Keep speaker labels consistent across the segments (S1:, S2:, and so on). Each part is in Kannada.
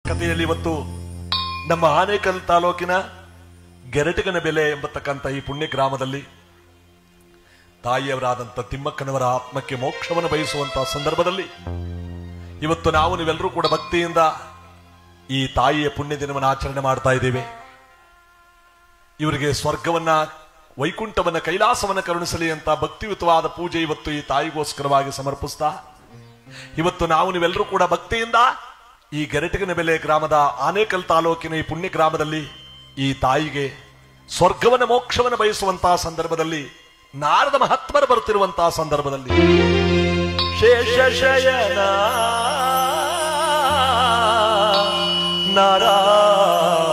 S1: ಕಥೆಯಲ್ಲಿ ಇವತ್ತು ನಮ್ಮ ಆನೇಕಲ್ ತಾಲೂಕಿನ ಗೆರಟಗನ ಬೆಲೆ ಎಂಬತಕ್ಕಂಥ ಈ ಪುಣ್ಯ ಗ್ರಾಮದಲ್ಲಿ ತಾಯಿಯವರಾದಂಥ ತಿಮ್ಮಕ್ಕನವರ ಆತ್ಮಕ್ಕೆ ಮೋಕ್ಷವನ್ನು ಬಯಸುವಂತಹ ಸಂದರ್ಭದಲ್ಲಿ ಇವತ್ತು ನಾವು ನೀವೆಲ್ಲರೂ ಕೂಡ ಭಕ್ತಿಯಿಂದ ಈ ತಾಯಿಯ ಪುಣ್ಯ ದಿನವನ್ನು ಆಚರಣೆ ಮಾಡ್ತಾ ಇದ್ದೇವೆ. ಇವರಿಗೆ ಸ್ವರ್ಗವನ್ನ, ವೈಕುಂಠವನ್ನ, ಕೈಲಾಸವನ್ನ ಕರುಣಿಸಲಿ ಅಂತ ಭಕ್ತಿಯುತವಾದ ಪೂಜೆ ಇವತ್ತು ಈ ತಾಯಿಗೋಸ್ಕರವಾಗಿ ಸಮರ್ಪಿಸ್ತಾ ಇವತ್ತು ನಾವು ನೀವೆಲ್ಲರೂ ಕೂಡ ಭಕ್ತಿಯಿಂದ ಈ ಗೆರಟಗನ ಬೆಲೆ ಗ್ರಾಮದ ಆನೇಕಲ್ ತಾಲೂಕಿನ ಈ ಪುಣ್ಯ ಗ್ರಾಮದಲ್ಲಿ ಈ ತಾಯಿಗೆ ಸ್ವರ್ಗವನ್ನ, ಮೋಕ್ಷವನ್ನು ಬಯಸುವಂತಹ ಸಂದರ್ಭದಲ್ಲಿ ನಾರದ ಮಹಾತ್ಮರು ಬರುತ್ತಿರುವಂತಹ ಸಂದರ್ಭದಲ್ಲಿ ಶೇಷಶಯನ ನಾರಾಯಣ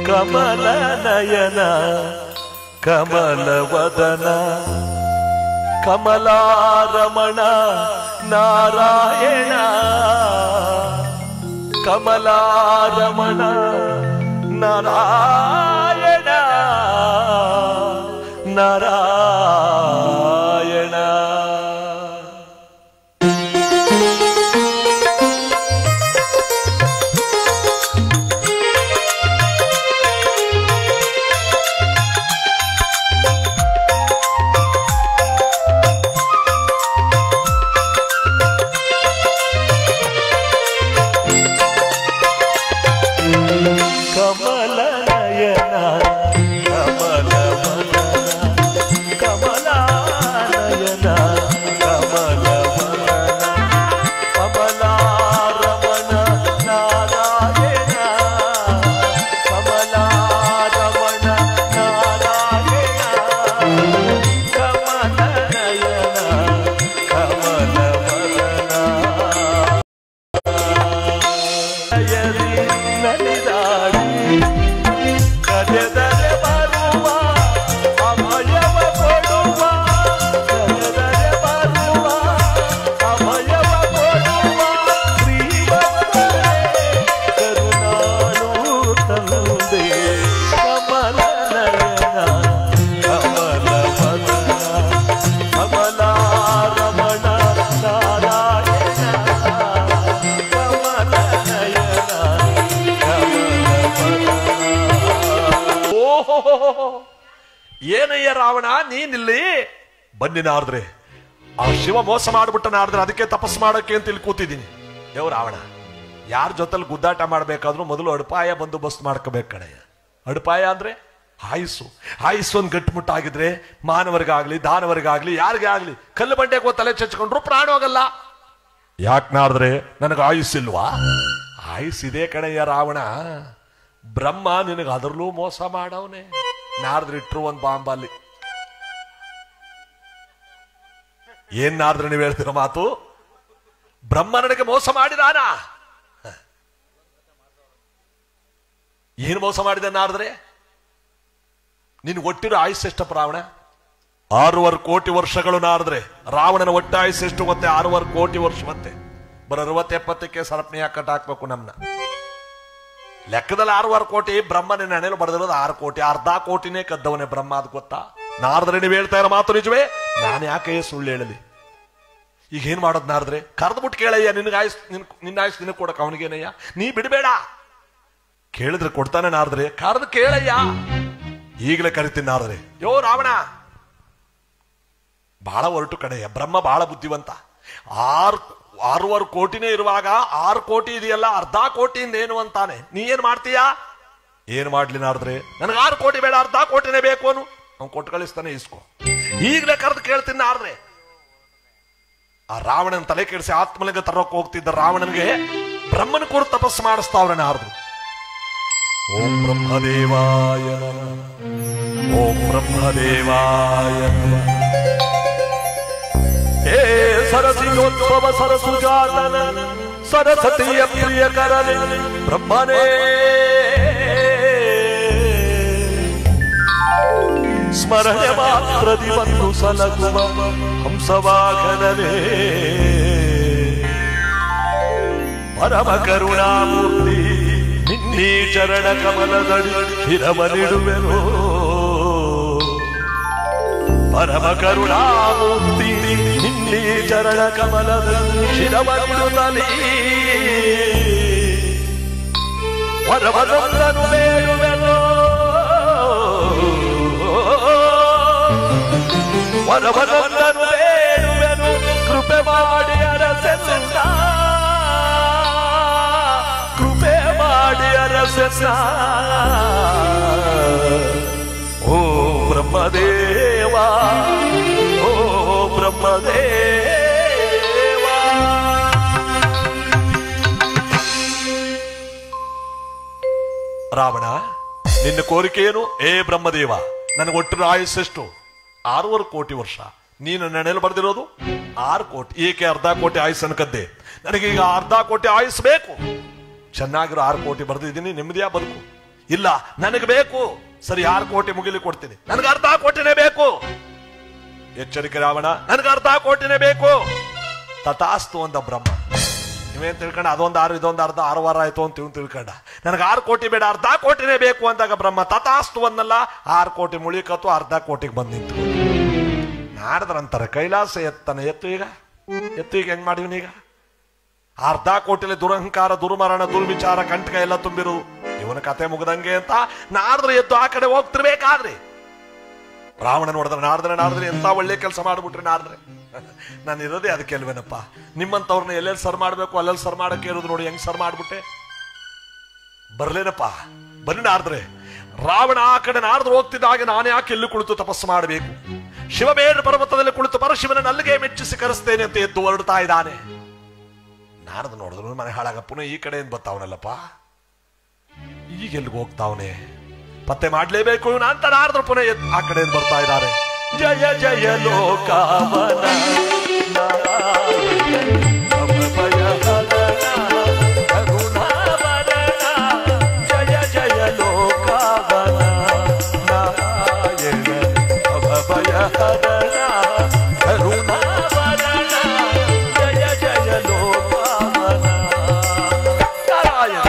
S1: ಕಮಲ ನಯನ ಕಮಲವದನ ಕಮಲಾರಮಣ ನಾರಾಯಣ ಕಮಲಾರಮಣ ನಾರಾಯಣ ನಾರಾಯಣ. ಏನಯ್ಯ ರಾವಣ, ನೀನಿಲ್ಲಿ ಬನ್ನಿ ನಾರದ್ರೆ. ಆ ಶಿವ ಮೋಸ ಮಾಡ್ಬಿಟ್ಟ ನಾರದ್ರೆ, ಅದಕ್ಕೆ ತಪಸ್ಸು ಮಾಡೋಕೆ ಅಂತ ಇಲ್ಲಿ ಕೂತಿದ್ದೀನಿ. ಯಾವ ರಾವಣ, ಯಾರ ಜೊತೆಲಿ ಗುದ್ದಾಟ ಮಾಡ್ಬೇಕಾದ್ರೂ ಮೊದಲು ಅಡಿಪಾಯ ಬಂದೋಬಸ್ತ್ ಮಾಡ್ಕೋಬೇಕು ಕಣಯ್ಯ. ಅಡಿಪಾಯ ಅಂದ್ರೆ ಆಯುಸ್ಸು. ಆಯುಸ್ಸು ಒಂದು ಗಟ್ಟಿಮುಟ್ಟಾಗಿದ್ರೆ ಮಾನವರಿಗಾಗ್ಲಿ ದಾನವರಿಗಾಗ್ಲಿ ಯಾರಿಗೇ ಆಗ್ಲಿ ಕಲ್ಲು ಬಂಡೆಗೆ ತಲೆ ಚಚ್ಕೊಂಡ್ರು ಪ್ರಾಣ ಹೋಗಲ್ಲ. ಯಾಕೆ ನಾರದ್ರೆ, ನನಗೆ ಆಯುಸ್ಸಿಲ್ವಾ? ಆಯುಸ್ಸಿದೆ ಕಣಯ್ಯ ರಾವಣ. ಬ್ರಹ್ಮ ನಿನಗೆ ಅದರಲ್ಲೂ ಮೋಸ ಮಾಡವನೆ. ನಾರದ್ರೆ ಇಟ್ರು ಒಂದು ಬಾಂಬಲ್ಲಿ. ಏನ್ ನಾರದ್ರೆ ನೀವು ಹೇಳ್ತಿರೋ ಮಾತು? ಬ್ರಹ್ಮ ನನಗೆ ಮೋಸ ಮಾಡಿದಾನ? ಏನು ಮೋಸ ಮಾಡಿದ ನಾರದ್ರೆ? ನಿನ್ ಒಟ್ಟಿರೋ ಆಯುಸ್ ಎಷ್ಟಪ್ಪ ರಾವಣ? 6.5 ಕೋಟಿ ವರ್ಷಗಳು ನಾರದ್ರೆ. ರಾವಣನ ಒಟ್ಟ ಆಯುಸ್ ಎಷ್ಟು ಮತ್ತೆ? 6.5 ಕೋಟಿ ವರ್ಷ ಮತ್ತೆ. ಬರೋ 60-70ಕ್ಕೆ ಸರಪಣಿ ಕಟ್ ಹಾಕ್ಬೇಕು ನಮ್ನ. ಲೆಕ್ಕದಲ್ಲಿ 6.5 ಕೋಟಿ. ಬ್ರಹ್ಮನ ನೆನೆಲು ಬರೆದಿರೋದು 6 ಕೋಟಿ. ಅರ್ಧ ಕೋಟಿನೇ ಕದ್ದವನೇ ಬ್ರಹ್ಮ. ಅದು ಗೊತ್ತಾ? ನಾರದ್ರೆ ನೀವು ಹೇಳ್ತಾ ಇರೋ ಮಾತು ನಿಜವೇ? ನಾನು ಯಾಕೆ ಸುಳ್ಳು ಹೇಳಲಿ? ಈಗ ಏನ್ ಮಾಡೋದು ನಾರದ್ರೆ? ಕರೆದ್ಬಿಟ್ಟು ಕೇಳಯ್ಯ, ನಿನಗೆ ಆಯುಸ್, ನಿನ್ನ ಆಯುಸ್ ನಿನಗೆ ಕೊಡಕ ಅವನಿಗೇನಯ್ಯ? ನೀ ಬಿಡಬೇಡ. ಕೇಳಿದ್ರೆ ಕೊಡ್ತಾನೆ ನಾರದ್ರೆ. ಕರೆದು ಕೇಳಯ್ಯ. ಈಗಲೇ ಕರಿತೀನಿ ನಾರದ್ರೆ. ಯೋ ರಾವಣ, ಬಹಳ ಹೊರಟು ಕಡೆಯ. ಬ್ರಹ್ಮ ಬಹಳ ಬುದ್ಧಿವಂತ. 6.5 ಕೋಟಿನೇ ಇರುವಾಗ 6 ಕೋಟಿ ಇದೆಯಲ್ಲ, ಅರ್ಧ ಕೋಟಿಯಿಂದ ಏನು ಅಂತಾನೆ. ನೀ ಏನ್ ಮಾಡ್ತೀಯಾ? ಏನ್ ಮಾಡ್ಲಿ ನಾರದ್ರೆ? ನನಗೆ 6 ಕೋಟಿ ಬೇಡ, ಅರ್ಧ ಕೋಟಿನೇ ಬೇಕು ಅನು. ಅವ್ನು ಕೊಟ್ಟು ಕಳಿಸ್ತಾನೆ, ಇಸ್ಕೋ. ಈಗಲೇ ಕರೆದು ಕೇಳ್ತೀನಿ ನಾರದ್ರೆ. ಆ ರಾವಣನ ತಲೆ ಕೆಡಿಸಿ ಆತ್ಮಲಿಂಗ ತರೋಕ್ ಹೋಗ್ತಿದ್ದ ರಾವಣನಿಗೆ ಬ್ರಹ್ಮನ ಕುರಿತು ತಪಸ್ಸು ಮಾಡಿಸ್ತಾವ್ರೆ ನಾರದ್ರು. ಓಂ ಬ್ರಹ್ಮದೇವಾಯ ನಮಃ, ಓಂ ಬ್ರಹ್ಮದೇವಾಯ ನಮಃ. ಹೇ ಸರಸಿಯೋದ್ಭವ ಸರಸುಜಾತನ ಸರಸ್ವತಿಯ ಪ್ರಿಯಕರನೆ ಬ್ರಹ್ಮನೇ, ಸ್ಮರಣೆ ಮಾತ್ರದಿ ಬಂದು ಸಲಗುವ ಹಂಸವಾಗಲೇ ಪರಮ ಕರುಣಾಮೂರ್ತಿ ನಿನ್ನೀ ಚರಣ ಕಮಲದಡಿ ಹಿರವನಿಡುವೆನೋ. ಪರಮ ಕರುಣಾಮೂರ್ತಿ ನಿನ್ನ ಈ ಚರಣ ಕಮಲದಲ್ಲಿ ಶಿರವನ್ನುತ್ತಲೀ ವರವರೊಂದನು ಬೇಡುವೆನು ವರವರೊಂದನು ಬೇಡುವೆನು ಕೃಪೆ ಮಾಡಿ ಅರಸೆನ್ನ ಕೃಪೆ ಮಾಡಿ ಅರಸೆನ್ನ ಓ ಬ್ರಹ್ಮದೇವ ಓ ಬ್ರಹ್ಮದೇವ. ರಾವಣ, ನಿನ್ನ ಕೋರಿಕೆ ಏನು? ಏ ಬ್ರಹ್ಮದೇವ, ನನಗೆ ಒಟ್ಟು ಆಯುಸ್ಸೆಷ್ಟು? 6.5 ಕೋಟಿ ವರ್ಷ. ನೀನು ನೆನೆಯಲ್ಲಿ ಬರೆದಿರೋದು 6 ಕೋಟಿ. ಏಕೆ ಅರ್ಧ ಕೋಟಿ ಆಯುಸ್ ಅನ್ಕದ್ದೆ? ನನಗೀಗ ಅರ್ಧ ಕೋಟಿ ಆಯುಸ್ ಬೇಕು. ಚೆನ್ನಾಗಿರೋ 6 ಕೋಟಿ ಬರೆದಿದ್ದೀನಿ, ನೆಮ್ಮದಿಯ ಬದುಕು. ಇಲ್ಲ, ನನಗೆ ಬೇಕು. ಸರಿ, 6 ಕೋಟಿ ಮುಗಿಲಿ ಕೊಡ್ತೀನಿ. ನನಗೆ ಅರ್ಧ ಕೋಟಿನೇ ಬೇಕು. ಎಚ್ಚರಿಕೆ ರಾವಣ, ನನಗೆ ಅರ್ಧ ಕೋಟಿನೇ ಬೇಕು. ತಥಾಸ್ತು ಅಂದ ಬ್ರಹ್ಮ. ನೀವೇನ್ ತಿಳ್ಕೊಂಡ? ಅದೊಂದು 6 ಇದೊಂದು ಅರ್ಧ 6 ವಾರ ಆಯ್ತು ಅಂತ ಇವ್ನು ತಿಳ್ಕೊಂಡ. ನನಗೆ 6 ಕೋಟಿ ಬೇಡ, ಅರ್ಧ ಕೋಟಿನೇ ಬೇಕು ಅಂದಾಗ ಬ್ರಹ್ಮ ತಥಾಸ್ತು ಅನ್ನಲ್ಲ. 6 ಕೋಟಿ ಮುಳಿಕತ್ತು, ಅರ್ಧ ಕೋಟಿಗೆ ಬಂದ್ ನಿಂತು. ನಾಡ್ದ್ರಂತಾರೆ ಕೈಲಾಸ ಎತ್ತನ ಎತ್ತು. ಈಗ ಹೆಂಗ್ ಮಾಡಿವ್ನೀಗ? ಅರ್ಧ ಕೋಟಿಲಿ ದುರಹಂಕಾರ, ದುರ್ಮರಣ, ದುರ್ವಿಚಾರ, ಕಂಟಕ ಎಲ್ಲ ತುಂಬಿರು. ಇವನ ಕತೆ ಮುಗ್ದಂಗೆ ಅಂತ ನಾಡ್ದ್ರೆ ಎದ್ದು ಆ ಕಡೆ ಹೋಗ್ತಿರ್ಬೇಕಾದ್ರಿ ರಾವಣ ನೋಡಿದ್ರೆ ನಾಡ್ದ್ರೆ ಎಂತ ಒಳ್ಳೆ ಕೆಲಸ ಮಾಡ್ಬಿಟ್ರಿ. ನಾಡ್ದ್ರೆ ನಾನು ಇರೋದೇ ಅದಕ್ಕೆ ಅಲ್ವೇನಪ್ಪ. ನಿಮ್ಮಂತವ್ರನ್ನ ಎಲ್ಲೆಲ್ಲಿ ಸರ್ ಮಾಡ್ಬೇಕು ಅಲ್ಲೆಲ್ಲಿ ಸರ್ ಮಾಡಕ್ಕೆ ಇರೋದು. ನೋಡಿ ಹೆಂಗ್ ಸರ್ ಮಾಡ್ಬಿಟ್ಟೆ. ಬರ್ಲೇನಪ್ಪ, ಬನ್ನಿ ನಾಡ್ದ್ರೆ. ರಾವಣ ಆ ಕಡೆ ನಾಡ್ದು ಹೋಗ್ತಿದ್ದಾಗ ನಾನು ಯಾಕೆ ಎಲ್ಲಿ ಕುಳಿತು ತಪಸ್ಸು ಮಾಡಬೇಕು? ಶಿವಬೇಡ ಪರ್ವತದಲ್ಲಿ ಕುಳಿತು ಪರಶಿವನ ನಲ್ಲಿಗೆ ಮೆಚ್ಚಿಸಿ ಕರೆಸ್ತೇನೆ ಅಂತ ಎದ್ದು ಹೊರಡ್ತಾ ಇದ್ದಾನೆ. ನಾಡ್ದು ನೋಡಿದ್ರು ಮನೆ ಹಾಳಾಗ ಪುನಃ ಈ ಕಡೆಯಿಂದ ಬರ್ತಾವನಲ್ಲಪ್ಪ. ಈಗ ಎಲ್ಲಿಗೆ ಹೋಗ್ತಾವನೆ? ಪತ್ತೆ ಮಾಡ್ಲೇಬೇಕು ಇವನ ಅಂತ ನಾಡ್ದ್ರು ಪುನಃ ಆ ಕಡೆಯಿಂದ ಬರ್ತಾ ಇದ್ದಾರೆ. ಜಯ ಜಯ ಲೋಕಾವನ ಜಯ ಜಯ ಲೋಕಾವನ ನಾರಾಯಣ ಅಭಯ ಹರಣ ಕರುಣಾವರಣ ಜಯ ಜಯ ಲೋಕಾವನ ನಾರಾಯಣ.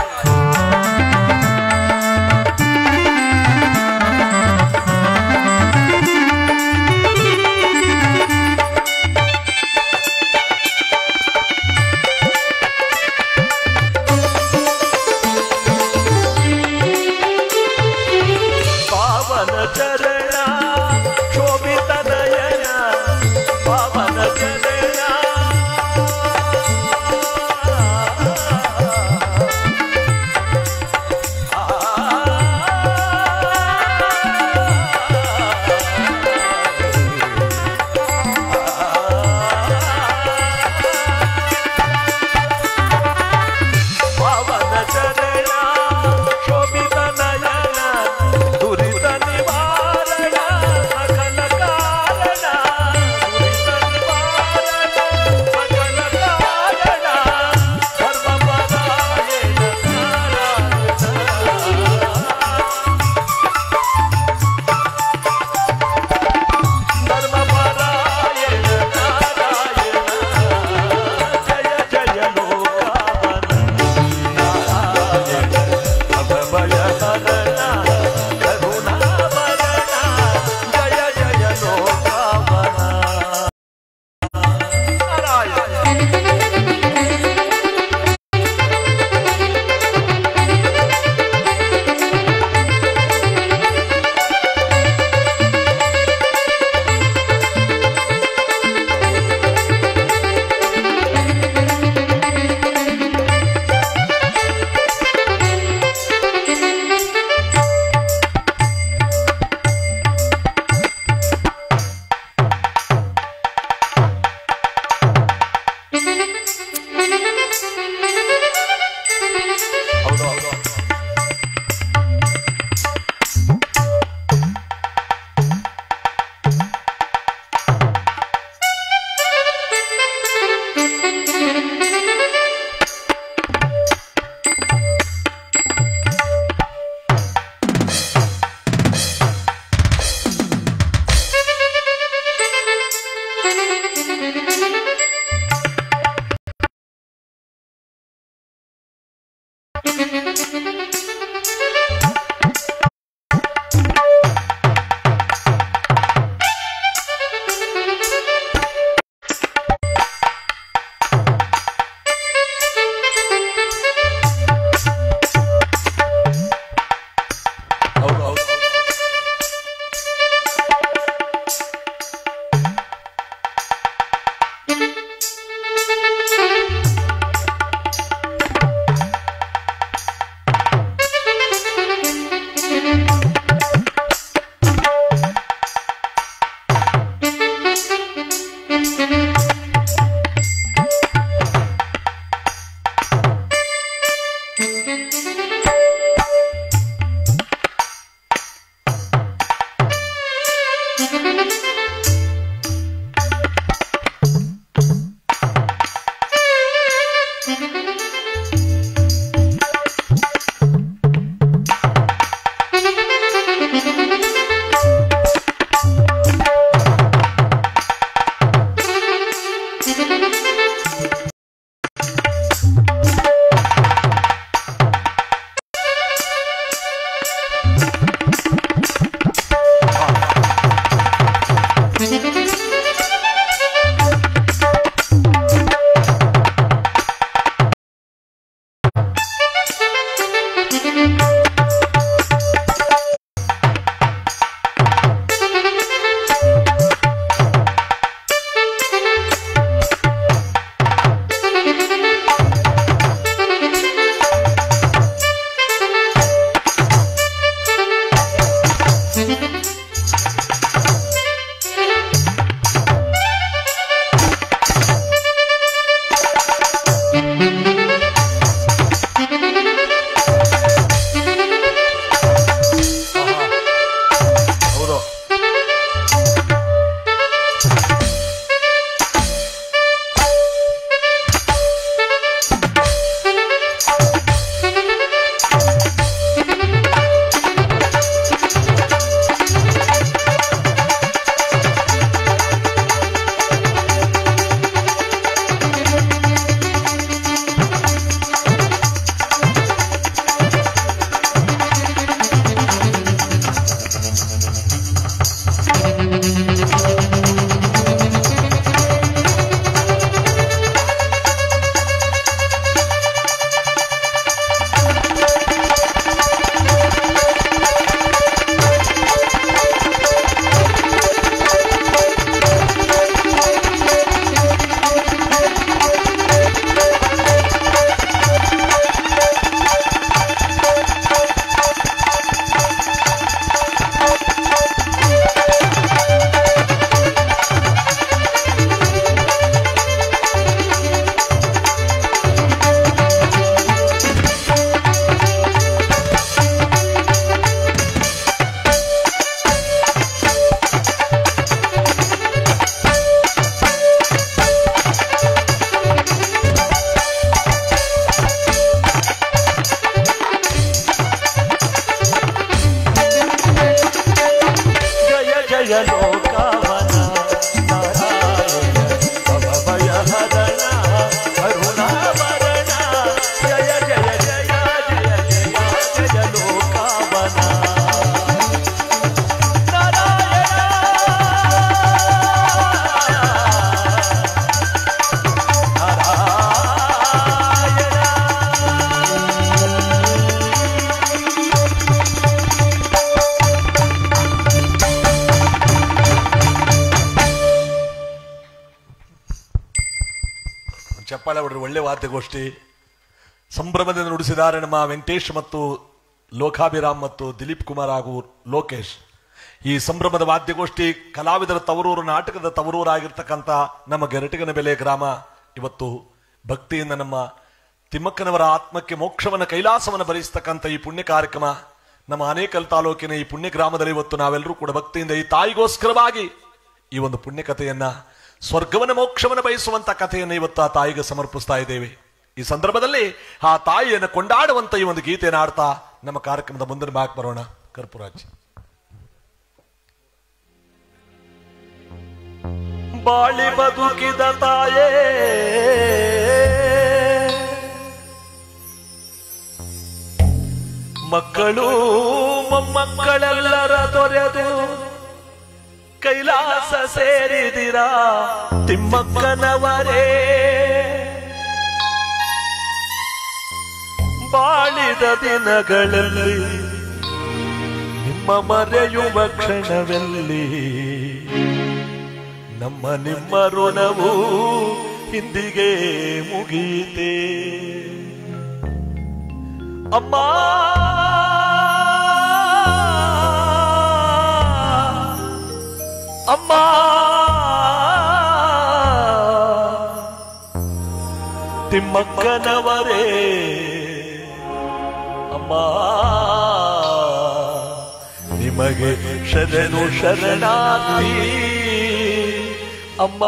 S1: ಚಪ್ಪಾಳೆ ಹೊಡೆದ್ರೆ ಒಳ್ಳೆ ವಾದ್ಯಗೋಷ್ಠಿ ಸಂಭ್ರಮದಿಂದ ನುಡಿಸಿದ್ದಾರೆ ನಮ್ಮ ವೆಂಕಟೇಶ್ ಮತ್ತು ಲೋಕಾಭಿರಾಮ್ ಮತ್ತು ದಿಲೀಪ್ ಕುಮಾರ್ ಹಾಗೂ ಲೋಕೇಶ್. ಈ ಸಂಭ್ರಮದ ವಾದ್ಯಗೋಷ್ಠಿ ಕಲಾವಿದರ ತವರೂರು, ನಾಟಕದ ತವರೂರಾಗಿರ್ತಕ್ಕಂಥ ನಮ್ಮ ಗೆರಟಿಗನ ಬೆಲೆ ಗ್ರಾಮ ಇವತ್ತು ಭಕ್ತಿಯಿಂದ ನಮ್ಮ ತಿಮ್ಮಕ್ಕನವರ ಆತ್ಮಕ್ಕೆ ಮೋಕ್ಷವನ್ನ ಕೈಲಾಸವನ್ನು ಭರಿಸ್ತಕ್ಕಂಥ ಈ ಪುಣ್ಯ ಕಾರ್ಯಕ್ರಮ ನಮ್ಮ ಆನೇಕಲ್ ತಾಲೂಕಿನ ಈ ಪುಣ್ಯ ಗ್ರಾಮದಲ್ಲಿ ಇವತ್ತು ನಾವೆಲ್ಲರೂ ಕೂಡ ಭಕ್ತಿಯಿಂದ ಈ ತಾಯಿಗೋಸ್ಕರವಾಗಿ ಈ ಒಂದು ಪುಣ್ಯ ಕಥೆಯನ್ನ, ಸ್ವರ್ಗವನ್ನ ಮೋಕ್ಷವನ್ನ ಬಯಸುವಂತ ಕಥೆಯನ್ನು ಇವತ್ತು ಆ ತಾಯಿಗೆ ಸಮರ್ಪಿಸ್ತಾ ಇದ್ದೇವೆ. ಈ ಸಂದರ್ಭದಲ್ಲಿ ಆ ತಾಯಿಯನ್ನು ಕೊಂಡಾಡುವಂತ ಈ ಒಂದು ಗೀತೆಯನ್ನು ಆಡ್ತಾ ನಮ್ಮ ಕಾರ್ಯಕ್ರಮದ ಮುಂದಿನ ಭಾಗ ಬರೋಣ. ಕರ್ಪೂರಾಜ್. ಬಾಳಿ ಬದುಕಿದ ತಾಯೇ ಮಕ್ಕಳು ಮೊಮ್ಮಕ್ಕಳೆಲ್ಲರ ತೊರೆದು ಕೈಲಾಸ ಸೇರಿದಿರ ತಿಮ್ಮಕ್ಕನವರೇ. ಬಾಳಿದ ದಿನಗಳಲ್ಲಿ ನಿಮ್ಮ ಮರೆಯುವ ಕ್ಷಣವೆಲ್ಲಿ, ನಮ್ಮ ನಿಮ್ಮ ಋಣವು ಹಿಂದಿಗೆ ಮುಗೀತೆ. ಅಮ್ಮ ಅಮ್ಮ ತಿಮ್ಮಕ್ಕನವರೇ, ಅಮ್ಮ ನಿಮಗೆ ಶರಣು ಶರಣಾರ್ಥಿ ಅಮ್ಮ.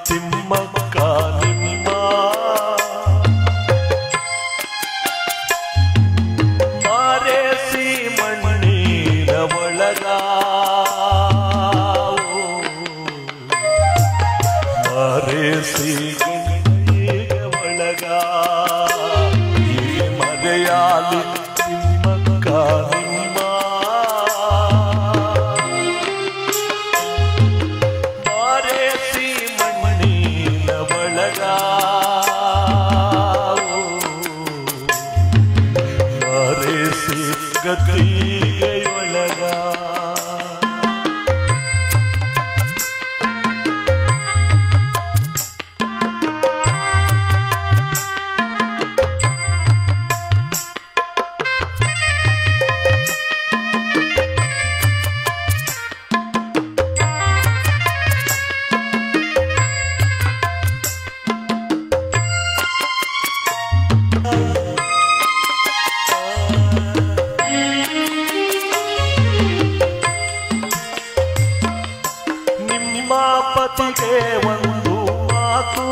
S1: ತಿಮ್ಮಕ್ಕ ನಿಮ್ಮ ಮಾರೇಸಿ ಮಣ್ಣಿನ ಒಳಗ ಮಾರೇಸಿ ಒಳಗ ಮರೆಯಾಲಿ ತಿಮ್ಮಕ್ಕ ನಿಮ್ಮ ಮಾರೇಸಿ ಮರೆಸಿ ಗತಿಯೊಳಗ ಪತಿಗೆ ಒಂದು ಮಾತು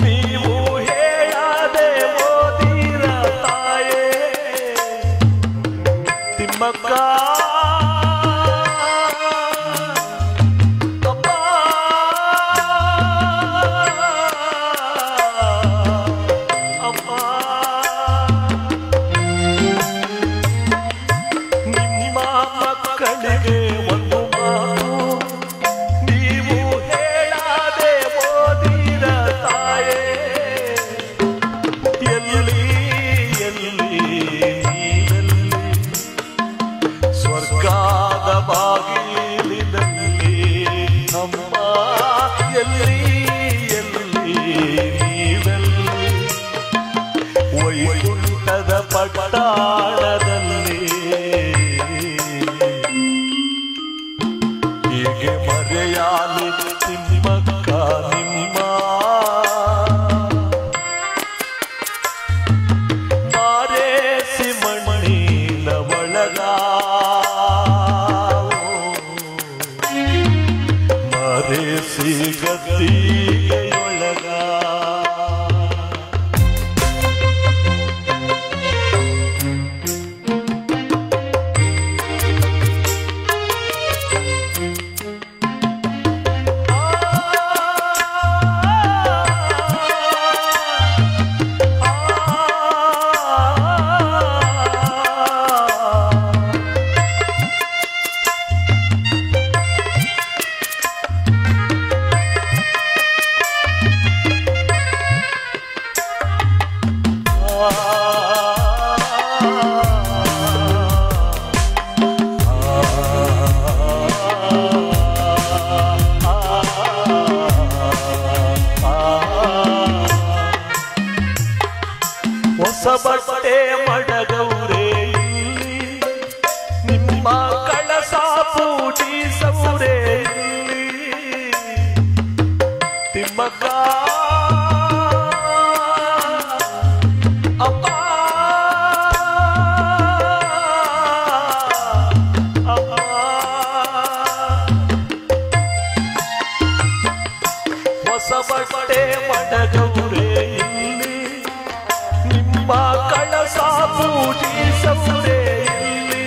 S1: ನೀವು ಹೇಳದೆ ಓದಿರ ತಾಯೇ ತಿಮ್ಮಕ್ಕ ಅಮ್ಮ ಅಮ್ಮ ನಿಮ್ಮ ಮಕ್ಕಳಿಗೆ ಒಂದು ಮಾತು ಸ್ವರ್ಗಾದ ಬಾಗಿಲಿನಲ್ಲಿ ಅಮ್ಮ ಎಲ್ಲಿ ಎಲ್ಲಿ ನೀವೆಲ್ಲಿ ವೈಕುಂಠದ ಪಟ್ಟಣದಲ್ಲಿ ಹೀಗೆ ಮರೆಯಾಲಿ ತಿಮ್ಮಕ್ಕ ನಿಮ್ಮ ಮಾರೇಸಿ ಮಣ್ಣಿನ ಒಳಗ ಮರೆಸಿ ಗತಿಯೊಳಗ ಹೊಸ ಬಟ್ಟೆ ಮಡಗೌರೆ ಇಲ್ಲಿ ನಿಮ್ಮ ಕಳಸ ಪೂಜಿಸೌರೆ ಇಲ್ಲಿ ತಿಮ್ಮಕ್ಕ ಅಮ್ಮ ಅಮ್ಮ ಹೊಸ ಬಟ್ಟೆ ಮಡಗೌರೆ ನಿಮ್ಮ ಕಳಸ ಪೂಜಿಸೌರೆ ಇಲ್ಲಿ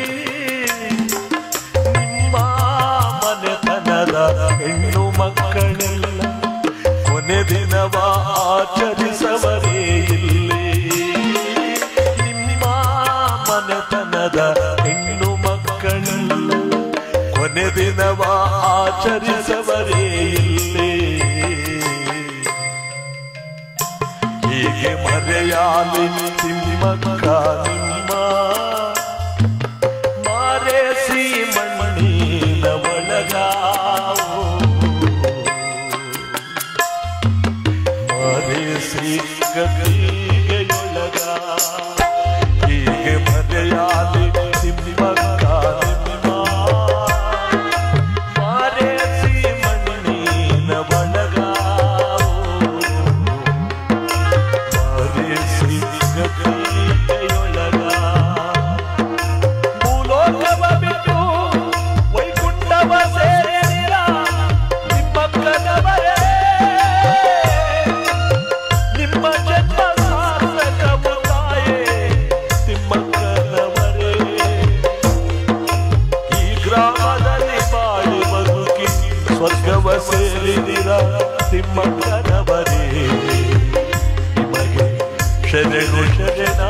S1: ನಿಮ್ಮ ಮನೆತನದ ಹೆಣ್ಣು ಮಕ್ಕಳೆಲ್ಲ ಕೊನೆ ದಿನವ ಆಚರಿಸವರೇ ಇಲ್ಲಿ ನಿಮ್ಮ ಮರೆಯಾಲಿ ತಿಮ್ಮಕ್ಕ ನಿಮ್ಮ ಮಾರೇಸಿ ಮಣ್ಣಿನ ಒಳಗ ಮಾರೇಸಿ ಗದಿಗೆಯೊಳಗ ಹೀಗೆ ಮರೆಯಾಲಿ ತಿಮ್ಮಕ್ಕ ನಿಮ್ಮ ಮಾರೇಸಿ ಮಣ್ಣಿನ ಒಳಗ ಮಾರೇಸಿ ಗದಿಗೆಯೊಳಗ ಭೂಲೋಕವ ಬಿಟ್ಟು ವೈಕುಂಠವ ಸೇರಿದ ತಿಮ್ಮಕ್ಕನವರೇ ನಿಮ್ಮ ಜನ್ಮ ಸಾರ್ಥಕವು ತಾಯೇ ತಿಮ್ಮಕ್ಕನವರೇ ಈ ಗ್ರಾಮದಲ್ಲಿ ಬಾಳಿ ಬದುಕಿ ಸ್ವರ್ಗವ ಸೇರಿದಿರ ತಿಮ್ಮಕ್ಕನವರೇ ನಿಮಗೆ ಶರಣು ಶರಣ